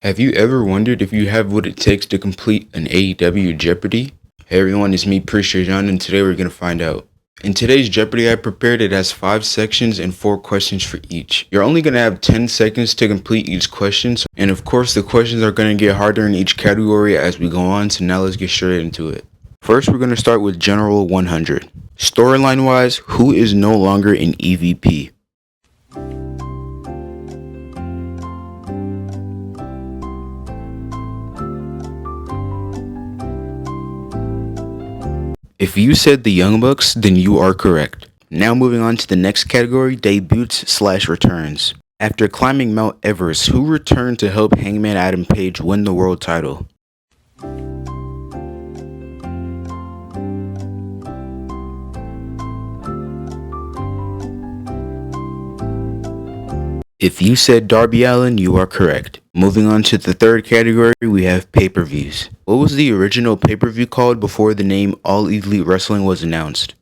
Have you ever wondered if you have what it takes to complete an AEW Jeopardy? Hey everyone, it's me, Prisha John, and today we're going to find out. In today's Jeopardy I prepared, it has 5 sections and 4 questions for each. You're only going to have 10 seconds to complete each question, and of course the questions are going to get harder in each category as we go on, so now let's get straight into it. First, we're going to start with General 100. Storyline wise, who is no longer in EVP? If you said the Young Bucks, then you are correct. Now moving on to the next category, debuts/returns. After climbing Mount Everest, who returned to help Hangman Adam Page win the world title? If you said Darby Allin, you are correct. Moving on to the third category, we have pay-per-views. What was the original pay-per-view called before the name All Elite Wrestling was announced?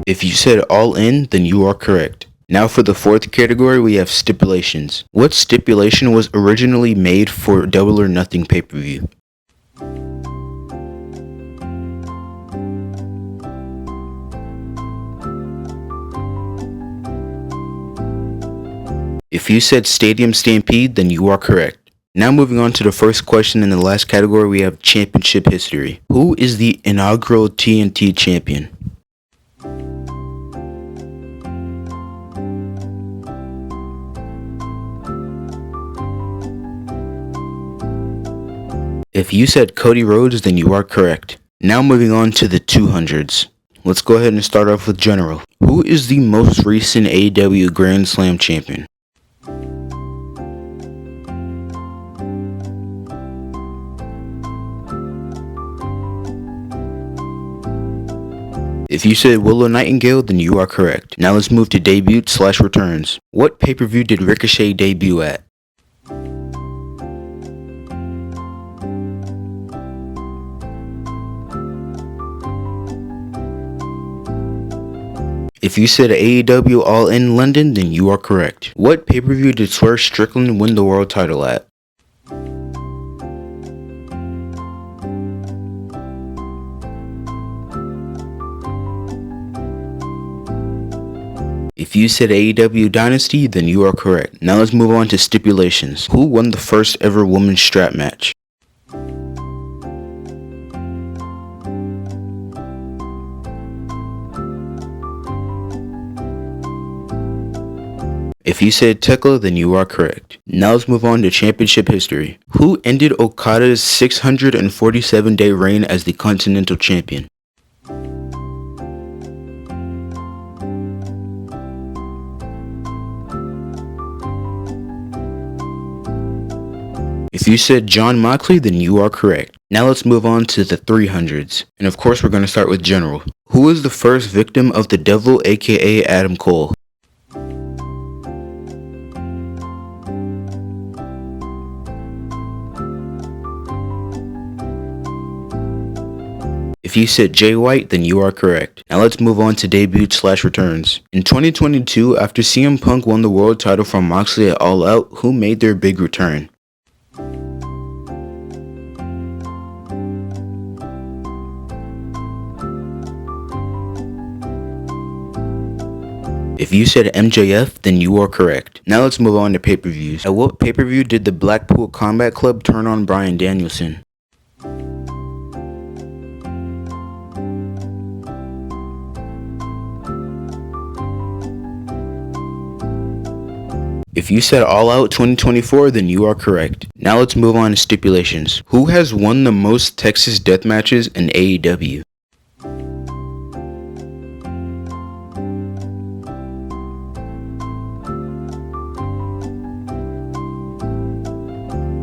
If you said All In, then you are correct. Now for the fourth category, we have stipulations. What stipulation was originally made for Double or Nothing pay-per-view? If you said Stadium Stampede, then you are correct. Now moving on to the first question in the last category, we have championship history. Who is the inaugural TNT champion? If you said Cody Rhodes, then you are correct. Now moving on to the 200s. Let's go ahead and start off with General. Who is the most recent AEW Grand Slam champion? If you said Willow Nightingale, then you are correct. Now let's move to debut/returns. What pay-per-view did Ricochet debut at? If you said AEW All In London, then you are correct. What pay-per-view did Swerve Strickland win the world title at? If you said AEW Dynasty, then you are correct. Now let's move on to stipulations. Who won the first ever women's strap match? If you said Tekla, then you are correct. Now let's move on to championship history. Who ended Okada's 647-day reign as the Continental Champion? If you said John Moxley, then you are correct. Now let's move on to the 300s. And of course we're going to start with General. Who was the first victim of the Devil, aka Adam Cole? If you said Jay White, then you are correct. Now let's move on to debut/returns. In 2022, after CM Punk won the world title from Moxley at All Out, who made their big return? If you said MJF, then you are correct. Now let's move on to pay-per-views. At what pay-per-view did the Blackpool Combat Club turn on Bryan Danielson? If you said All Out 2024, then you are correct. Now let's move on to stipulations. Who has won the most Texas death matches in AEW?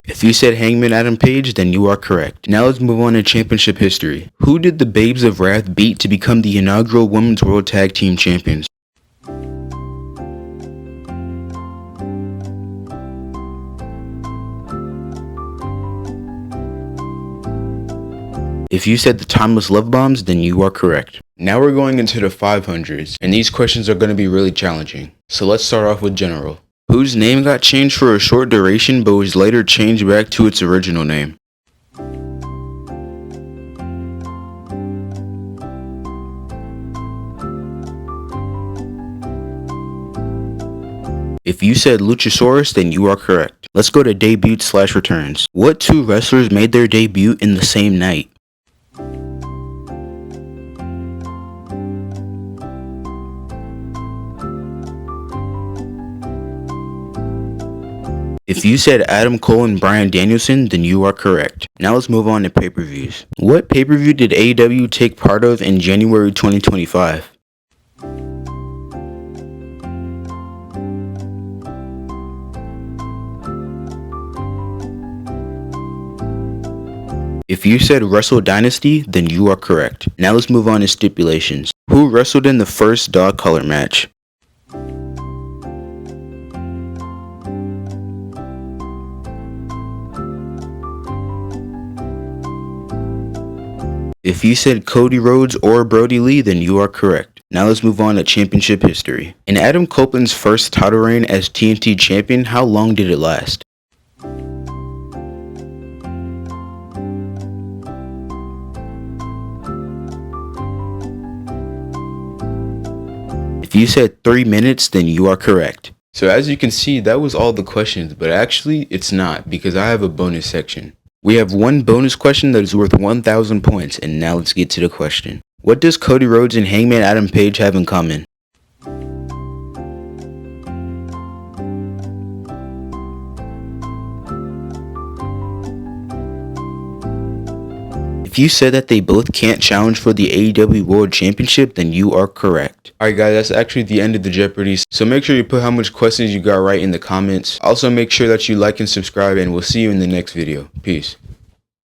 If you said Hangman Adam Page, then you are correct. Now let's move on to championship history. Who did the Babes of Wrath beat to become the inaugural Women's World Tag Team Champions? If If you said the Timeless Love Bombs, then you are correct. Now we're going into the 500s, and these questions are going to be really challenging. So let's start off with general. Whose name got changed for a short duration but was later changed back to its original name? If you said Luchasaurus, then you are correct. Let's go to debut/returns. What two wrestlers made their debut in the same night? If you said Adam Cole and Bryan Danielson, then you are correct. Now let's move on to pay-per-views. What pay-per-view did AEW take part of in January 2025? If you said Wrestle Dynasty, then you are correct. Now let's move on to stipulations. Who wrestled in the first dog collar match? If you said Cody Rhodes or Brody Lee, then you are correct. Now let's move on to championship history. In Adam Copeland's first title reign as TNT champion, how long did it last? If you said 3 minutes, then you are correct. So as you can see, that was all the questions, but actually it's not, because I have a bonus section. We have one bonus question that is worth 1,000 points, and now let's get to the question. What does Cody Rhodes and Hangman Adam Page have in common? If you said that they both can't challenge for the AEW World Championship, then you are correct. Alright guys, that's actually the end of the Jeopardy, so make sure you put how much questions you got right in the comments. Also make sure that you like and subscribe, and we'll see you in the next video. Peace.